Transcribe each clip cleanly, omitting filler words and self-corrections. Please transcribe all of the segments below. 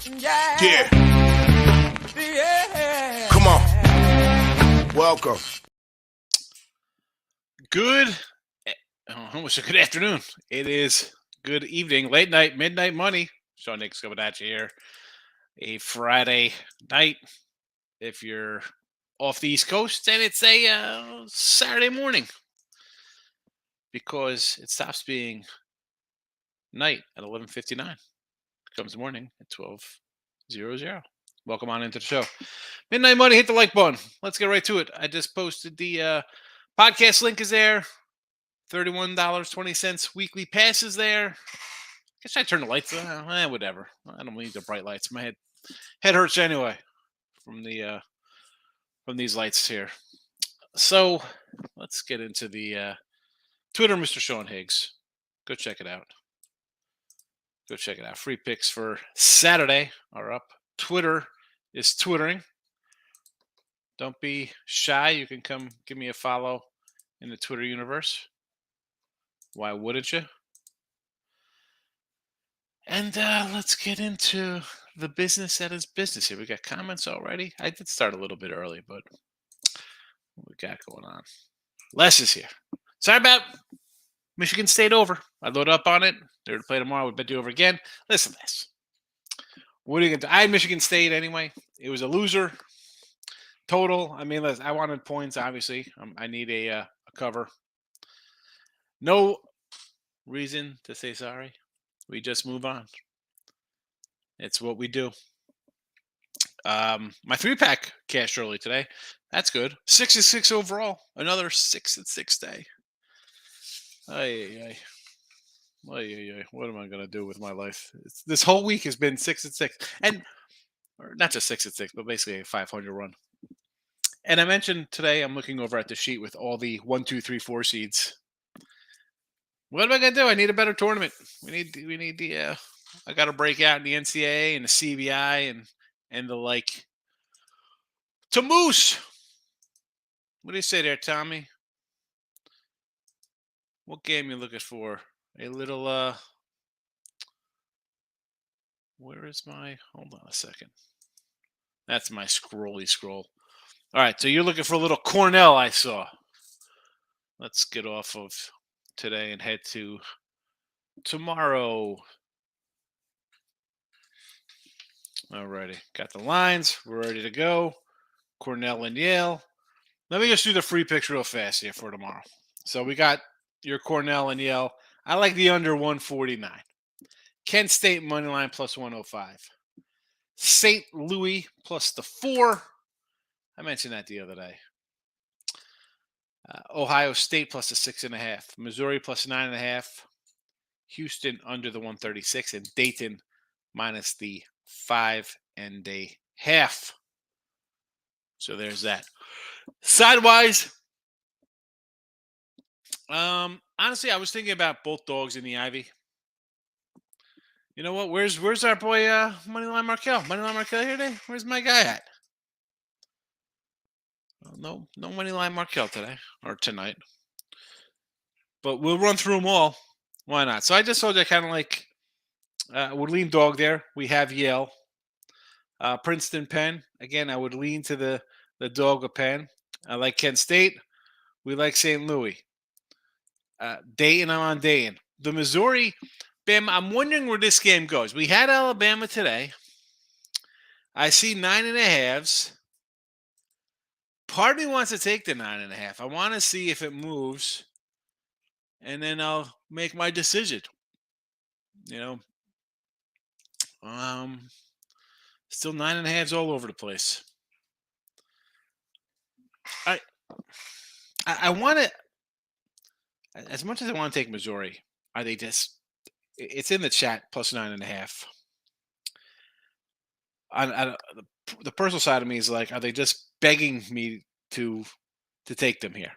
Yeah. Come on. Welcome. Good, almost a good afternoon. It is good evening, late night, midnight money. Sean Nick's coming at you here. A Friday night. If you're off the East Coast, and it's a Saturday morning because it stops being night at 11:59. It comes morning at 12:00. Welcome on into the show. Midnight Money, hit the like button. Let's get right to it. I just posted the podcast link is there. $31.20 weekly passes there. Guess I turn the lights on. Whatever. I don't need the bright lights. My head hurts anyway from these lights here. So let's get into the Twitter, Mr. Sean Higgs. Go check it out. Free picks for Saturday are up. Twitter is twittering. Don't be shy. You can come give me a follow in the Twitter universe. Why wouldn't you? And let's get into the business that is business here. We got comments already. I did start a little bit early, but what we got going on? Les is here. Sorry about Michigan State over. I load up on it. They're to play tomorrow. We bet you over again. Listen, Les. What are you going to do? I had Michigan State anyway. It was a loser total. I mean, listen, I wanted points, obviously. I need a cover. No reason to say sorry. We just move on. It's what we do. My 3-pack cashed early today. That's good. 6-6 overall. Another 6-6 day. Ay. What am I gonna do with my life? This whole week has been 6-6, and or not just 6-6, but basically a 500 run. And I mentioned today I'm looking over at the sheet with all the 1, 2, 3, 4 seeds. What am I gonna do? I need a better tournament. We need the. I got to break out in the NCAA and the CBI and the like. To Moose. What do you say there, Tommy? What game you looking for? A little where is my hold on a second. That's my scroll. All right, so you're looking for a little Cornell, I saw. Let's get off of today and head to tomorrow. All righty, got the lines. We're ready to go. Cornell and Yale. Let me just do the free picks real fast here for tomorrow. So we got your Cornell and Yale. I like the under 149. Kent State money line plus 105. St. Louis plus the 4. I mentioned that the other day. Ohio State plus the 6.5. Missouri plus 9.5. Houston under the 136. And Dayton minus the 5.5. So there's that. Sidewise, honestly, I was thinking about both dogs in the Ivy. You know what? Where's our boy Moneyline Markel? Moneyline Markel here today? Where's my guy at? Well, no Moneyline Markel today or tonight. But we'll run through them all. Why not? So I just told you I kind of like would lean dog there. We have Yale. Princeton, Penn. Again, I would lean to the dog of Penn. I like Kent State. We like St. Louis. Dayton, I'm on Dayton. The Missouri, Bam, I'm wondering where this game goes. We had Alabama today. I see 9.5s. Part of me wants to take the 9.5. I want to see if it moves. And then I'll make my decision. You know, still 9.5s all over the place. I want to, as much as I want to take Missouri, are they just? It's in the chat plus 9.5. The personal side of me is like, are they just begging me to take them here?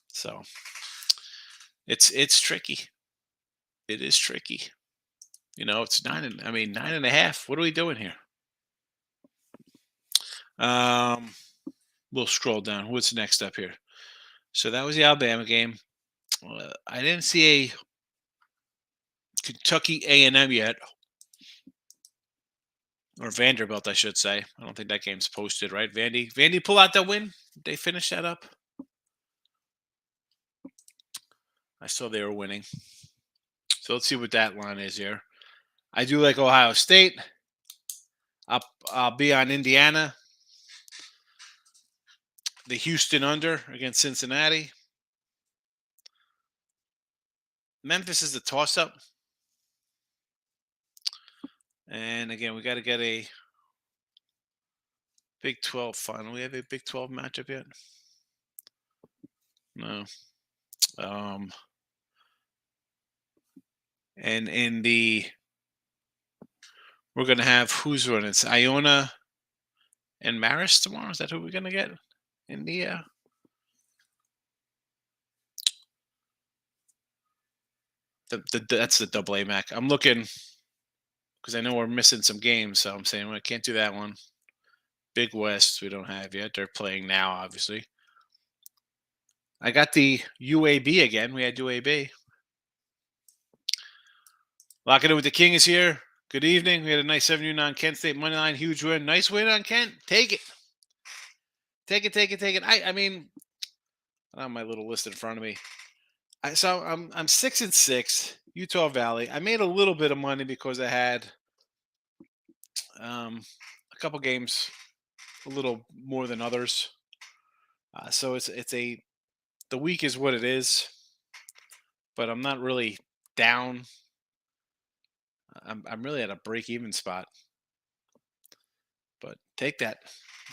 So it's tricky. It is tricky. You know, it's 9.5. What are we doing here? We'll scroll down. What's next up here? So that was the Alabama game. I didn't see a Kentucky A&M yet. or Vanderbilt, I should say. I don't think that game's posted, right? Vandy pull out that win. Did they finish that up? I saw they were winning. So let's see what that line is here. I do like Ohio State. I'll be on Indiana. The Houston under against Cincinnati. Memphis is the toss-up. And again, we got to get a Big 12 final. We have a Big 12 matchup yet? No. And in the we're gonna have who's running? It's Iona and Maris tomorrow. Is that who we're gonna get in the? That's the double A Mac. I'm looking because I know we're missing some games, so I'm saying well, I can't do that one. Big West we don't have yet. They're playing now, obviously. I got the UAB again. We had UAB. Locking in with the King is here. Good evening. We had a nice 7 on Kent State money line. Huge win. Nice win on Kent. Take it. Take it. I mean, I don't have my little list in front of me. So I'm 6-6. Utah Valley. I made a little bit of money because I had a couple games a little more than others. So it's the week is what it is, but I'm not really down. I'm really at a break even spot. But take that.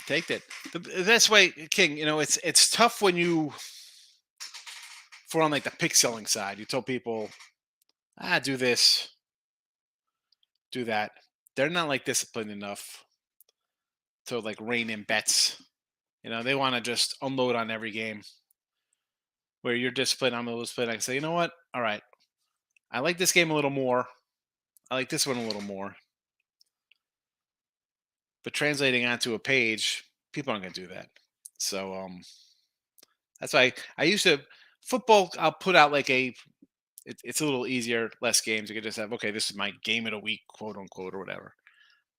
That's why, King. You know, it's tough when you, for on like the pick selling side, you tell people, do this, do that. They're not like disciplined enough to like rein in bets. You know, they want to just unload on every game. Where you're disciplined, I'm a little disciplined. I can say, you know what? All right, I like this game a little more. I like this one a little more. But translating onto a page, people aren't going to do that. So that's why I used to football. I'll put out like it's a little easier, less games. You can just have, okay, this is my game of the week, quote unquote, or whatever.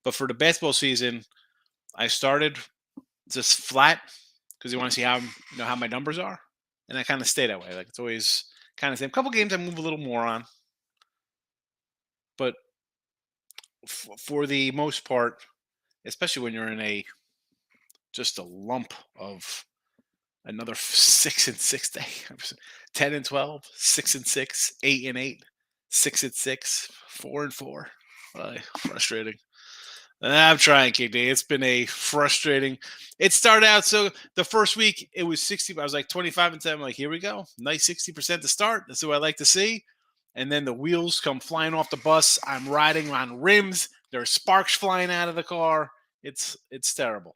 But for the basketball season, I started just flat because you want to see how my numbers are, and I kind of stay that way. Like it's always kind of the same. A couple games I move a little more on, but for the most part, especially when you're in just a lump of another 6-6 day, 10-12, 6-6, 8-8, 6-6, 4-4. Frustrating. I'm trying, KD. It's been a frustrating. It started out so the first week it was 60. I was like 25-10. I'm like, here we go, nice 60% to start. That's what I like to see. And then the wheels come flying off the bus. I'm riding on rims. There's sparks flying out of the car. It's terrible.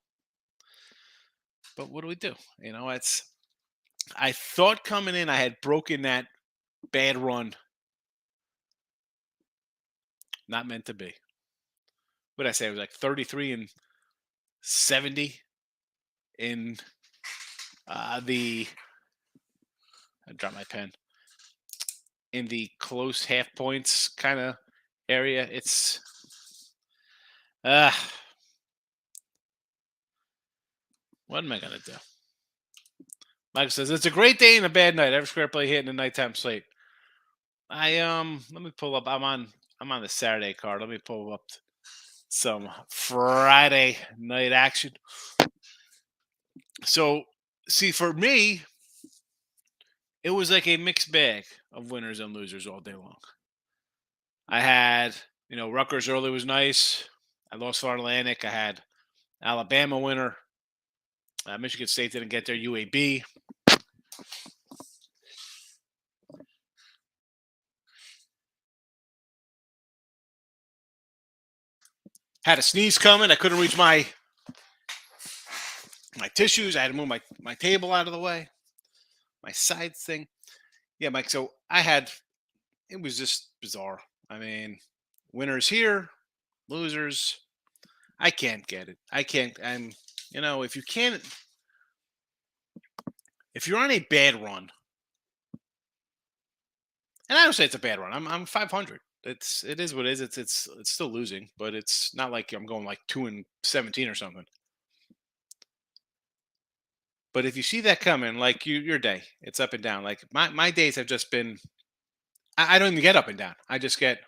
But what do we do? You know, I thought coming in I had broken that bad run. Not meant to be. What did I say? It was like 33-70 in I dropped my pen. In the close half points kind of area. It's what am I gonna do? Michael says it's a great day and a bad night. Every square play hit in the nighttime slate. Let me pull up. I'm on the Saturday card. Let me pull up some Friday night action. So see, for me, it was like a mixed bag of winners and losers all day long. I had, Rutgers early was nice. I lost Florida Atlantic. I had Alabama winner. Michigan State didn't get their UAB. Had a sneeze coming. I couldn't reach my tissues. I had to move my table out of the way. My side thing. Yeah, Mike. So it was just bizarre. I mean, winners here, losers. I can't get it. I can't. If you can't, if you're on a bad run, and I don't say it's a bad run. I'm 500. it is what it is. It's still losing, but it's not like I'm going like 2-17 or something. But if you see that coming, like your day, it's up and down. Like my days have just been. I don't even get up and down. I just get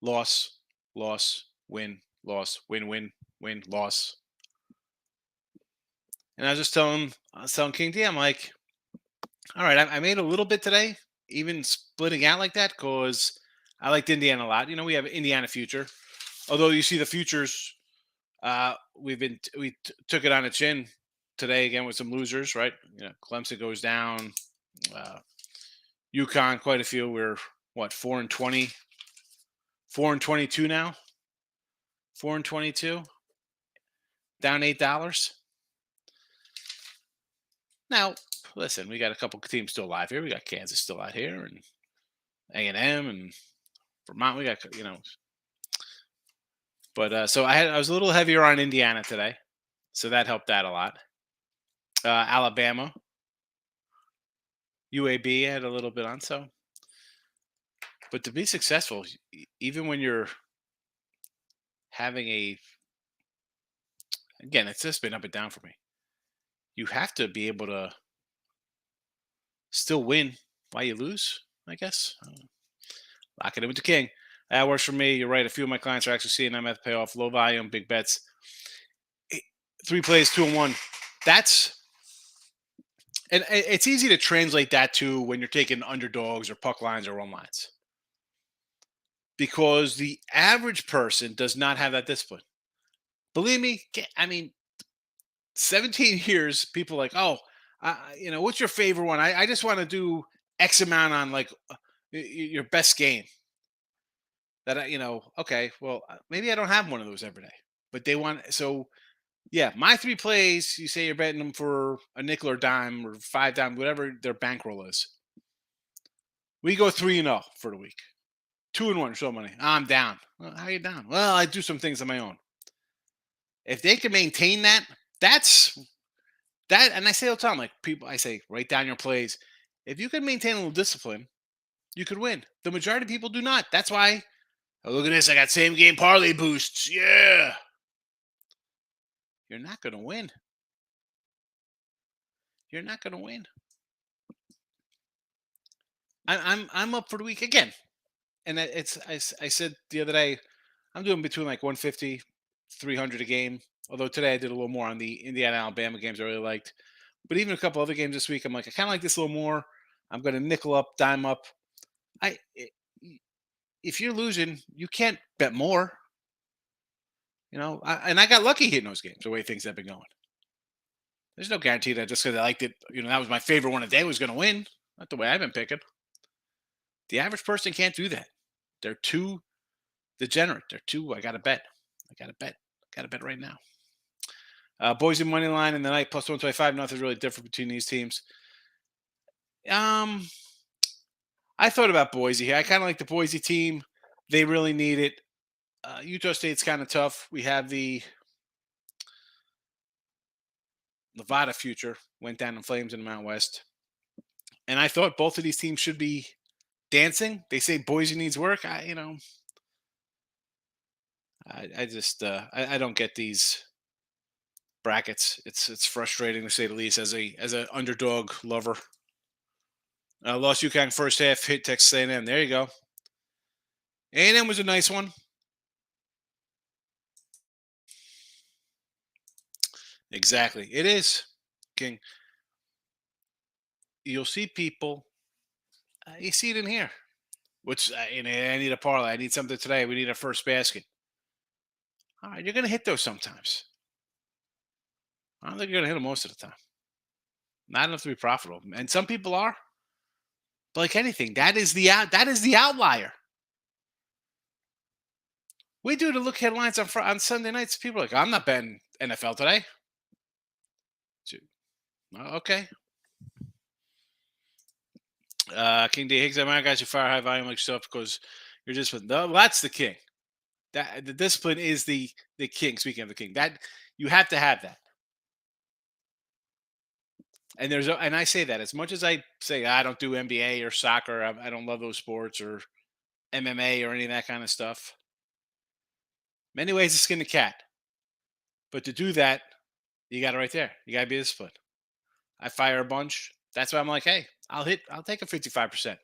loss, loss, win, win, loss. And I was telling King D, I'm like, all right, I made a little bit today, even splitting out like that, because I liked Indiana a lot. We have Indiana future. Although you see the futures, took it on the chin today again with some losers, right? Clemson goes down. Uh, UConn, quite a few. We're what 4-20, 4-22 now. 4-22, down $8. Now, listen, we got a couple teams still alive here. We got Kansas still out here, and A&M and Vermont. We got but so I was a little heavier on Indiana today, so that helped out a lot. Alabama, UAB I had a little bit on. So, but to be successful, even when you're having again, it's just been up and down for me. You have to be able to still win while you lose, I guess. Lock it in with the king. That works for me. You're right. A few of my clients are actually seeing them at the payoff. Low volume, big bets. 3 plays, 2-1. That's and it's easy to translate that to when you're taking underdogs or puck lines or run lines. Because the average person does not have that discipline. Believe me, I mean, 17 years, people like, oh, what's your favorite one? I just want to do X amount on like your best game. Okay, well, maybe I don't have one of those every day, but they want so. Yeah, my 3 plays. You say you're betting them for a nickel or dime or 5 dime, whatever their bankroll is. We go 3-0 for the week. 2-1, show money. I'm down. Well, how are you down? Well, I do some things on my own. If they can maintain that, that's that. And I say all the time, like people, I say, write down your plays. If you can maintain a little discipline, you could win. The majority of people do not. That's why. Oh, look at this. I got same game parlay boosts. Yeah. You're not going to win. You're not going to win. I'm up for the week again, and I said the other day I'm doing between like 150, 300 a game. Although today I did a little more on the Indiana Alabama games I really liked, but even a couple other games this week I'm like I kind of like this a little more. I'm going to nickel up, dime up. I If you're losing, you can't bet more. And I got lucky hitting those games the way things have been going. There's no guarantee that just because I liked it, that was my favorite one a day was going to win. Not the way I've been picking. The average person can't do that. They're too degenerate. They're too. I got to bet. I got to bet. Got to bet right now. Boise money line in the night plus 125. Nothing's really different between these teams. I thought about Boise here. I kind of like the Boise team. They really need it. Utah State's kind of tough. We have the Nevada future went down in flames in the Mountain West, and I thought both of these teams should be dancing. They say Boise needs work. I just I don't get these brackets. It's frustrating to say the least as a underdog lover. Lost UConn first half, hit Texas A&M. There you go. A&M was a nice one. Exactly, it is. King. You'll see people. You see it in here. Which I need a parlay. I need something today. We need a first basket. All right, you're going to hit those sometimes. I don't think you're going to hit them most of the time. Not enough to be profitable, and some people are. But like anything, that is the outlier. We do the look headlines on Sunday nights. People are like, I'm not betting NFL today. Okay. King D Higgs, my guys who fire high volume like yourself because you're just that's the king. That the discipline is the king. Speaking of the king, that you have to have that. And and I say that as much as I say I don't do NBA or soccer, I don't love those sports or MMA or any of that kind of stuff. Many ways to skin the cat. But to do that, you got it right there. You got to be disciplined. I fire a bunch. That's why I'm like, hey, I'll take a 55%. Because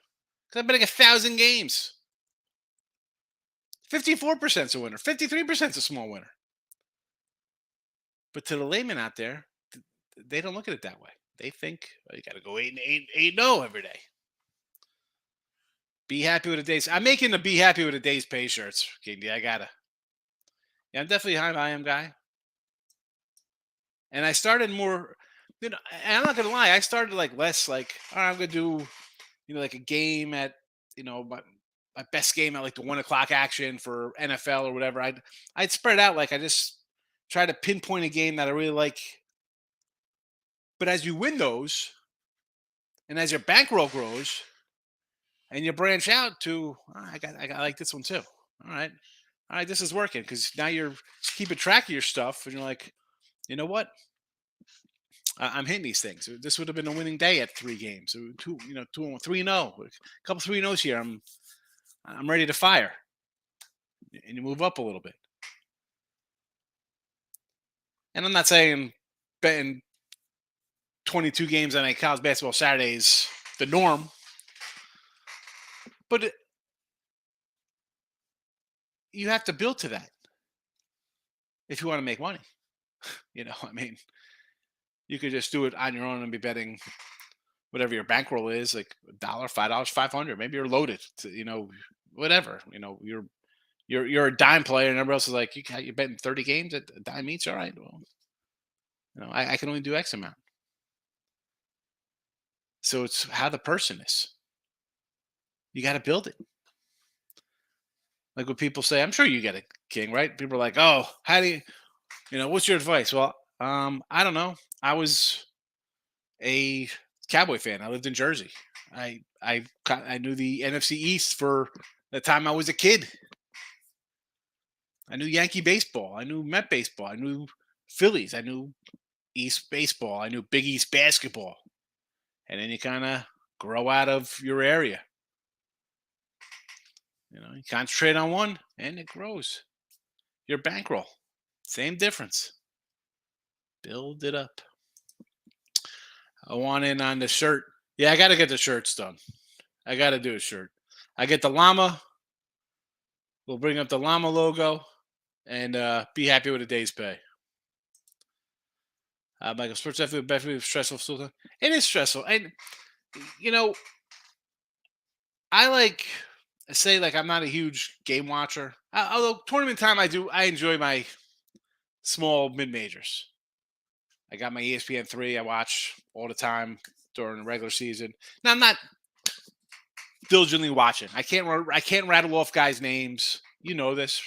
I'm betting 1,000 games. 54% is a winner. 53% is a small winner. But to the layman out there, they don't look at it that way. They think, well, you got to go 8-0 every day. Be happy with a day's. I'm making the be happy with a day's pay shirts, Kingy. I gotta. Yeah, I'm definitely a high volume guy. And I started more, and I'm not gonna lie, I started like less like, all right, I'm gonna do, like a game at, my best game at like the 1 o'clock action for NFL or whatever. I'd spread out, like I just try to pinpoint a game that I really like. But as you win those, and as your bankroll grows, and you branch out to, "Oh, I got like this one too. All right, this is working because now you're keeping track of your stuff, and you're like, you know what? I'm hitting these things. This would have been a winning day at 3 games. So 3-0, a couple 3-0s here. I'm ready to fire, and you move up a little bit. And I'm not saying betting 22 games on a college basketball Saturday is the norm, but you have to build to that if you want to make money. I mean, you could just do it on your own and be betting whatever your bankroll is, like $1, $5, 500. Maybe you're loaded to, whatever. You're a dime player, and everybody else is like, you're betting 30 games at dime each. All right, well, I can only do X amount. So it's how the person is. You got to build it. Like what people say, I'm sure you get it, King, right? People are like, oh, how do what's your advice? Well, I don't know. I was a Cowboy fan. I lived in Jersey. I knew the NFC East for the time I was a kid. I knew Yankee baseball. I knew Met baseball. I knew Phillies. I knew East baseball. I knew Big East basketball. And then you kind of grow out of your area. You concentrate on one and it grows. Your bankroll, same difference. Build it up. I want in on the shirt. Yeah, I got to get the shirts done. I got to do a shirt. I get the llama. We'll bring up the llama logo and be happy with a day's pay. Michael, sports definitely stressful. It is stressful. And, I say I'm not a huge game watcher. Although tournament time, I enjoy my small mid majors. I got my ESPN 3. I watch all the time during the regular season. Now I'm not diligently watching. I can't rattle off guys' names. You know this.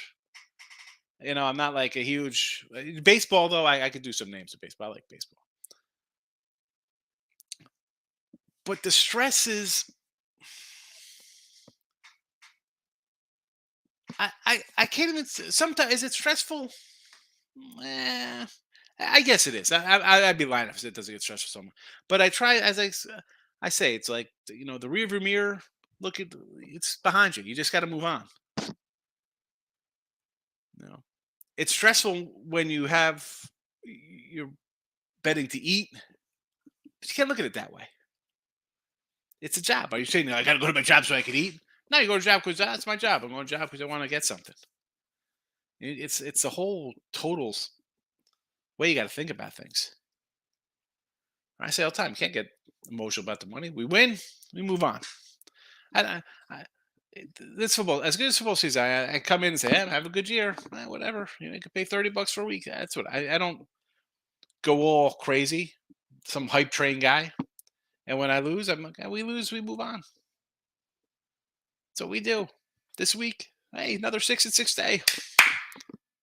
I'm not like a huge baseball though. I could do some names of baseball. I like baseball, but the stress is. I can't even. Sometimes is it stressful? I guess it is. I'd be lying if I said it doesn't get stressful so much. But I try, as I say, it's like the rearview mirror. Look at it's behind you. You just got to move on. It's stressful when you're betting to eat, but you can't look at it that way. It's a job. Are you saying I got to go to my job so I can eat? No, you go to job because that's my job. I'm going to job because I want to get something. It's the whole totals way you got to think about things. I say all the time, you can't get emotional about the money. We win, we move on. This football, as good as football season, I come in and say, hey, have a good year. Whatever. You can pay $30 for a week. That's what I don't go all crazy, some hype train guy. And when I lose, I'm like, we lose, we move on. So we do. This week, hey, another 6-6 day.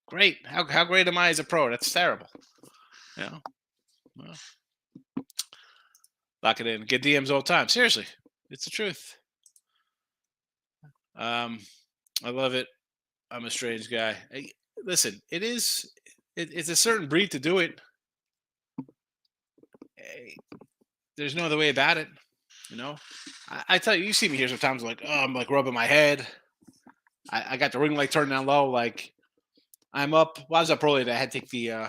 Great. How great am I as a pro? That's terrible. Well, lock it in. Get DMs all the time. Seriously, it's the truth. I love it. I'm a strange guy. Listen, it's a certain breed to do it. There's no other way about it. I tell you, you see me here sometimes like, oh, I'm like rubbing my head. I got the ring light turned down low. Like I'm up. Well, I was up early. I had to take the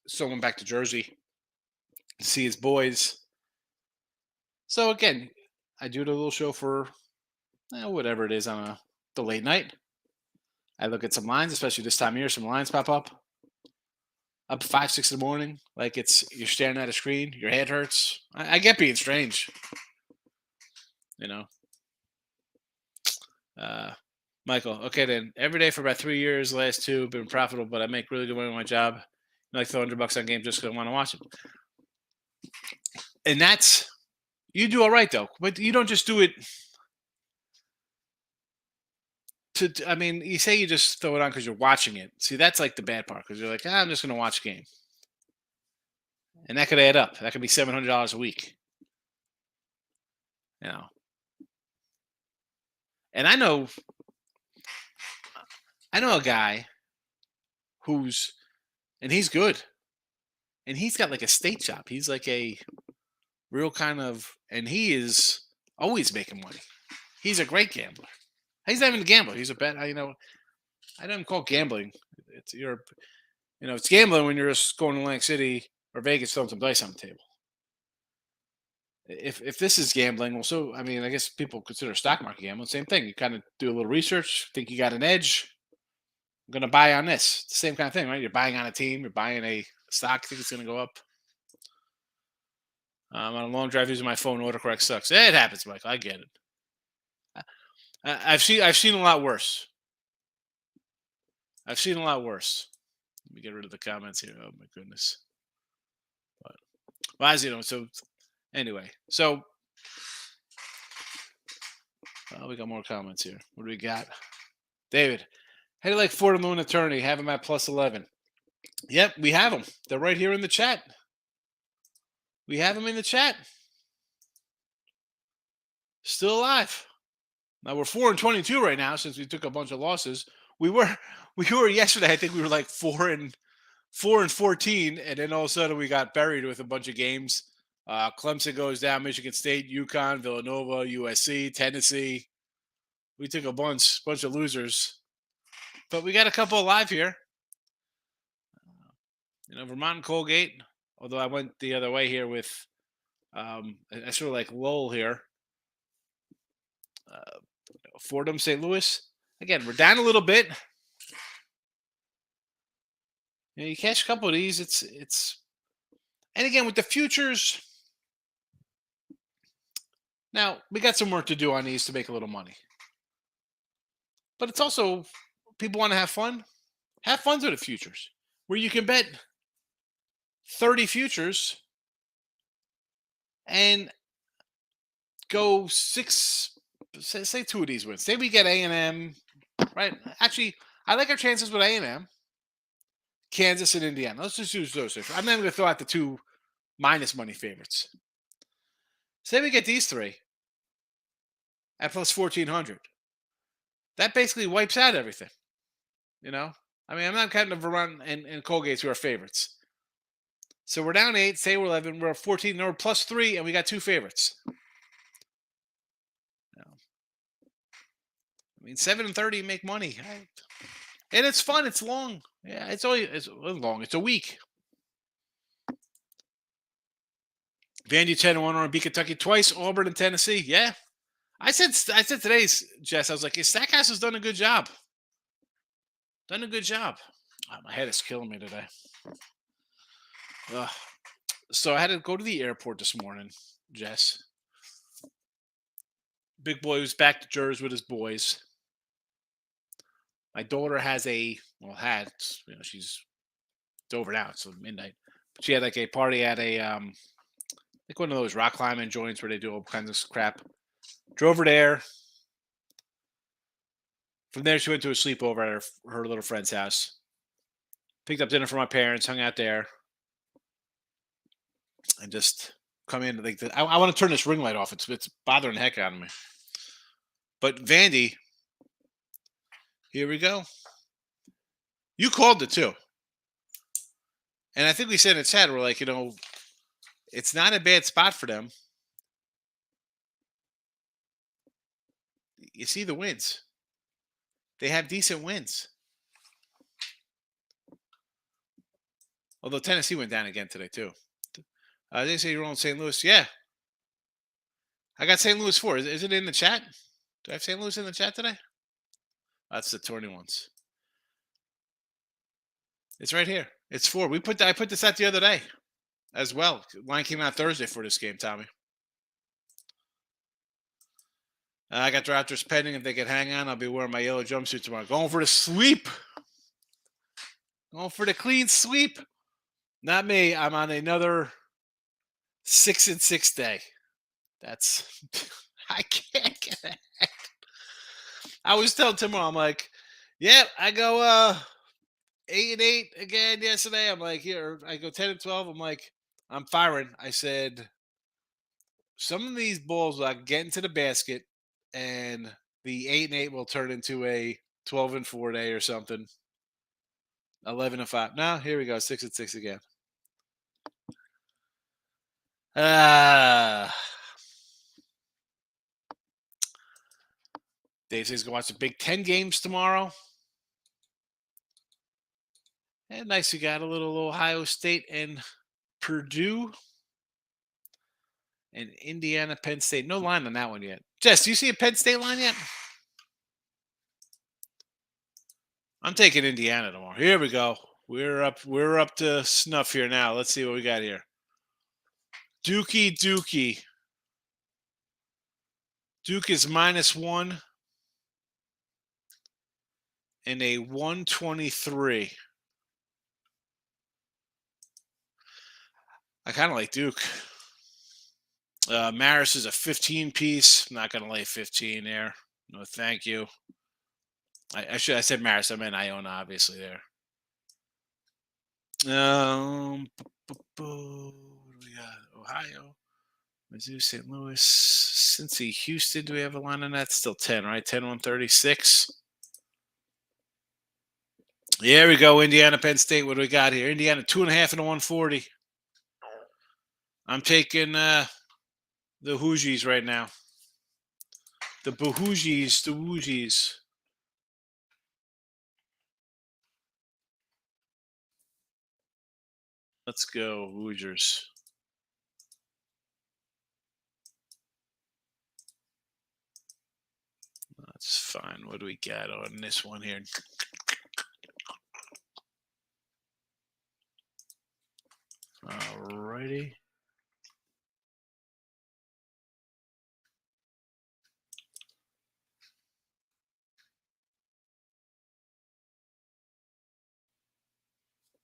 someone back to Jersey to see his boys. So again, I do the little show for whatever it is on the late night. I look at some lines, especially this time of year. Some lines pop up 5, 6 in the morning. Like you're staring at a screen. Your head hurts. I get being strange. You know. Uh, Michael, okay then. Every day for about 3 years, last two, been profitable, but I make really good money on my job. I like throw $100 on games just because I want to watch them. And that's you do all right though, but you don't just do it I mean, you say you just throw it on because you're watching it. See, that's like the bad part because you're like, I'm just going to watch a game, and that could add up. That could be $700 a week. You know, and I know a guy who's and he's good, and he's got like a state job. He's like a real kind of, and he is always making money. He's a great gambler. He's not even a gambler. He's a bet. I don't call it gambling. It's gambling when you're just going to Atlantic City or Vegas throwing some dice on the table. If this is gambling, well, so I mean, I guess people consider stock market gambling. Same thing. You kind of do a little research, think you got an edge. I'm going to buy on this. It's the same kind of thing, right? You're buying on a team. You're buying a stock. Think it's going to go up. On a long drive using my phone, autocorrect sucks. It happens, Michael. I get it. I've seen a lot worse. I've seen a lot worse. Let me get rid of the comments here. Oh my goodness. But well, as you know, so anyway, so we got more comments here. What do we got? David, how do you like Ford and Loon Attorney? Have them at +11. Yep, we have them. They're right here in the chat. We have them in the chat. Still alive. Now we're 4-22 right now since we took a bunch of losses. We were yesterday. I think we were like 4-14, and then all of a sudden we got buried with a bunch of games. Clemson goes down, Michigan State, UConn, Villanova, USC, Tennessee. We took a bunch of losers, but we got a couple alive here. Vermont and Colgate. Although I went the other way here with, I sort of like Lowell here. Fordham, St. Louis. Again, we're down a little bit. You catch a couple of these. It's, and again with the futures. Now we got some work to do on these to make a little money. But it's also people want to have fun. Have fun with the futures, where you can bet 30 futures and go six. Say two of these wins. Say we get A&M, right? Actually, I like our chances with A&M, Kansas, and Indiana. Let's just use those. I'm not going to throw out the two minus money favorites. Say we get these three at +1,400. That basically wipes out everything. I mean, I'm not counting the Vermont and Colgate's who are favorites. So we're down 8. Say we're 11. We're 14. No, we're +3, and we got two favorites. I mean, 7-30 make money, and it's fun. It's long. Yeah, it's long. It's a week. Vandy 10-1 beat Kentucky twice. Auburn and Tennessee. Yeah, I said today, Jess. I was like, Stackhouse has done a good job. Done a good job. Oh, my head is killing me today. So I had to go to the airport this morning, Jess. Big boy was back to Jersey with his boys. My daughter has she's over now. It's midnight. But she had like a party at a like one of those rock climbing joints where they do all kinds of crap. Drove her there. From there, she went to a sleepover at her little friend's house. Picked up dinner for my parents, hung out there, and just come in. Like I want to turn this ring light off. It's bothering the heck out of me. But Vandy, here we go. You called it too. And I think we said in the chat, we're like, it's not a bad spot for them. You see the wins. They have decent wins. Although Tennessee went down again today, too. They say you're on St. Louis. Yeah. I got St. Louis 4. Is it in the chat? Do I have St. Louis in the chat today? That's the 20 ones. It's right here. It's 4. I put this out the other day as well. Line came out Thursday for this game, Tommy. I got Raptors pending. If they can hang on, I'll be wearing my yellow jumpsuit tomorrow. Going for the sweep. Going for the clean sweep. Not me. I'm on another 6-6 day. That's I can't get it. I was telling tomorrow, I'm like, yeah, I go 8-8 again yesterday. I'm like, here, I go 10-12. I'm like, I'm firing. I said, some of these balls will get into the basket, and the 8-8 will turn into a 12-4 day or something. 11-5. Now here we go, 6-6 again. Dave says he's going to watch the Big Ten games tomorrow. And nice, we got a little Ohio State and Purdue and Indiana, Penn State. No line on that one yet. Jess, do you see a Penn State line yet? I'm taking Indiana tomorrow. Here we go. We're up to snuff here now. Let's see what we got here. Dookie. Duke is -1 and a 123. I kind of like Duke. Maris is a 15 piece. I'm not going to lay 15 there. No, thank you. I said Maris. I meant Iona, obviously, there. What do we got? Ohio, Mizzou, St. Louis, Cincy, Houston. Do we have a line on that? Still 10, right? 10-136. There we go. Indiana, Penn State. What do we got here? Indiana 2.5 and a 140. I'm taking the Hoosies right now. The Bahoogies, the Woogies. Let's go, Hoosiers. That's fine. What do we got on this one here? Alrighty.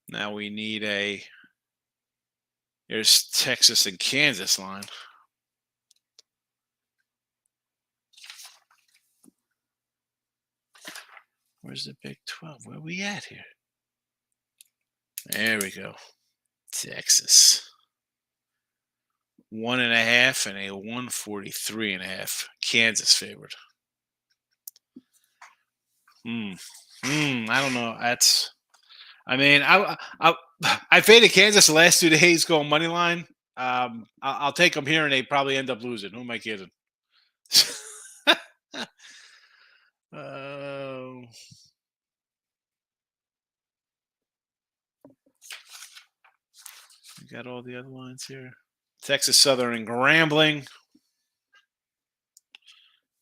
Now we need there's Texas and Kansas line. Where's the Big 12? Where are we at here? There we go. Texas. 1.5 and a 143.5. Kansas favored. I don't know. I faded Kansas the last 2 days going money line. I'll take them here, and they probably end up losing. Who am I kidding? We got all the other lines here. Texas Southern and Grambling.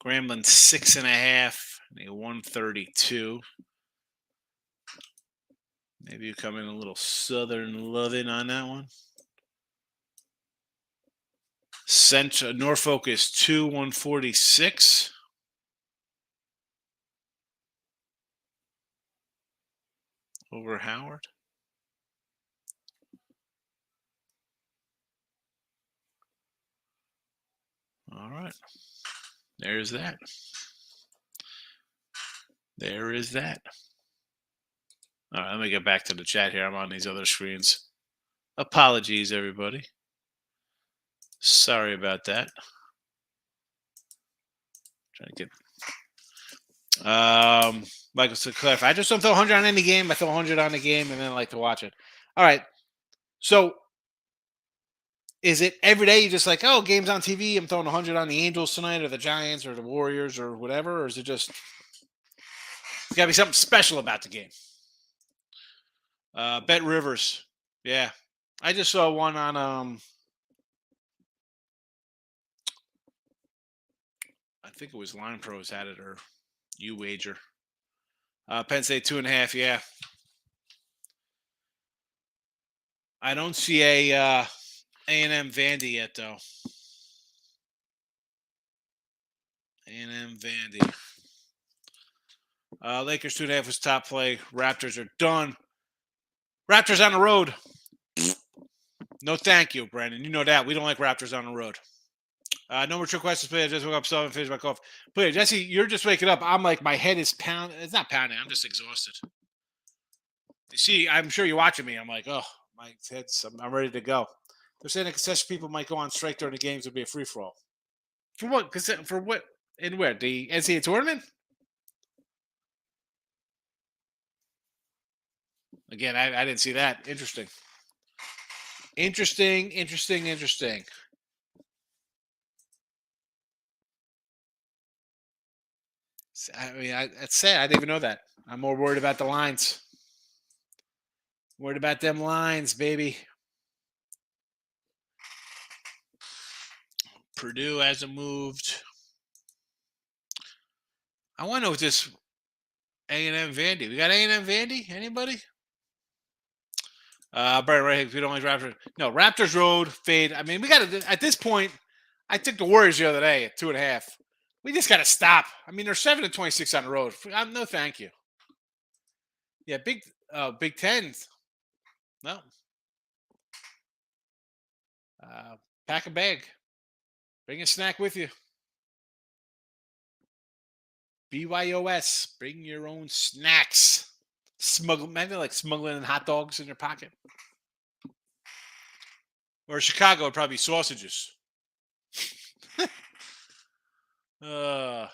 Grambling 6.5 and a 132. Maybe you come in a little Southern loving on that one. Norfolk is 2-146. Over Howard. All right. There's that. There is that. All right, let me get back to the chat here. I'm on these other screens. Apologies, everybody. Sorry about that. Trying to get Michael to clarify. I just don't throw 100 on any game. I throw 100 on the game and then I like to watch it. All right. So is it every day you just like, oh, game's on TV, I'm throwing 100 on the Angels tonight or the Giants or the Warriors or whatever? Or is it just There's got to be something special about the game. Bet Rivers. Yeah. I just saw one on I think it was Line Pros had it or U Wager. Penn State 2.5. Yeah. I don't see a A&M Vandy yet though. A&M Vandy. Lakers 2.5 was top play. Raptors are done. Raptors on the road. No, thank you, Brandon. You know that we don't like Raptors on the road. No more true questions, please. I just woke up, so I finished my coffee. Please, Jesse, you're just waking up. I'm like, my head is pounding. It's not pounding. I'm just exhausted. You see, I'm sure you're watching me. I'm like, oh, my head's. I'm ready to go. They're saying that concession people might go on strike during the games. It'll be a free for all. For what? For what? And where? The NCAA tournament? Again, I didn't see that. Interesting. Interesting. I mean, that's sad. I didn't even know that. I'm more worried about the lines. Worried about them lines, baby. Purdue hasn't moved. I want to know if this A&M Vandy. We got A&M Vandy? Anybody? Brian, right? If we don't like Raptors. No, Raptors Road, fade. I mean, we got to, at this point, I took the Warriors the other day at 2.5. We just got to stop. I mean, they're 7-26 on the road. No, thank you. Yeah, Big Ten. No. Pack a bag. Bring a snack with you. BYOS. Bring your own snacks. Maybe like smuggling in hot dogs in your pocket. Or Chicago would probably be sausages. What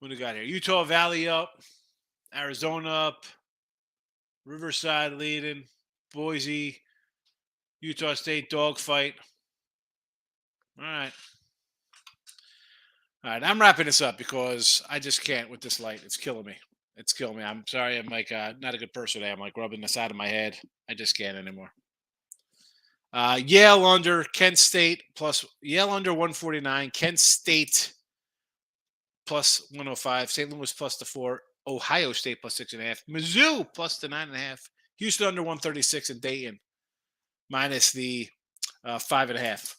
do we got here? Utah Valley up. Arizona up. Riverside leading. Boise. Utah State dogfight. All right. I'm wrapping this up because I just can't with this light. It's killing me. I'm sorry. I'm like not a good person today. I'm like rubbing the side of my head. I just can't anymore. Yale under, Kent State plus Yale under 149, Kent State plus 105, St. Louis plus the 4, Ohio State plus 6.5, Mizzou plus the 9.5, Houston under 136, and Dayton minus the 5.5.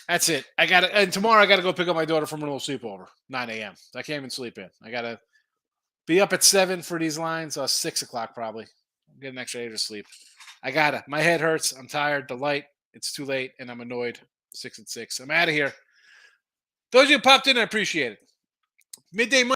That's it. And tomorrow I gotta go pick up my daughter from a little sleepover, 9 a.m. I can't even sleep in. I gotta be up at 7 for these lines, 6 o'clock probably. Get an extra 8 of sleep. My head hurts. I'm tired. The light, it's too late, and I'm annoyed. 6 and 6. I'm out of here. Those of you who popped in, I appreciate it. Midday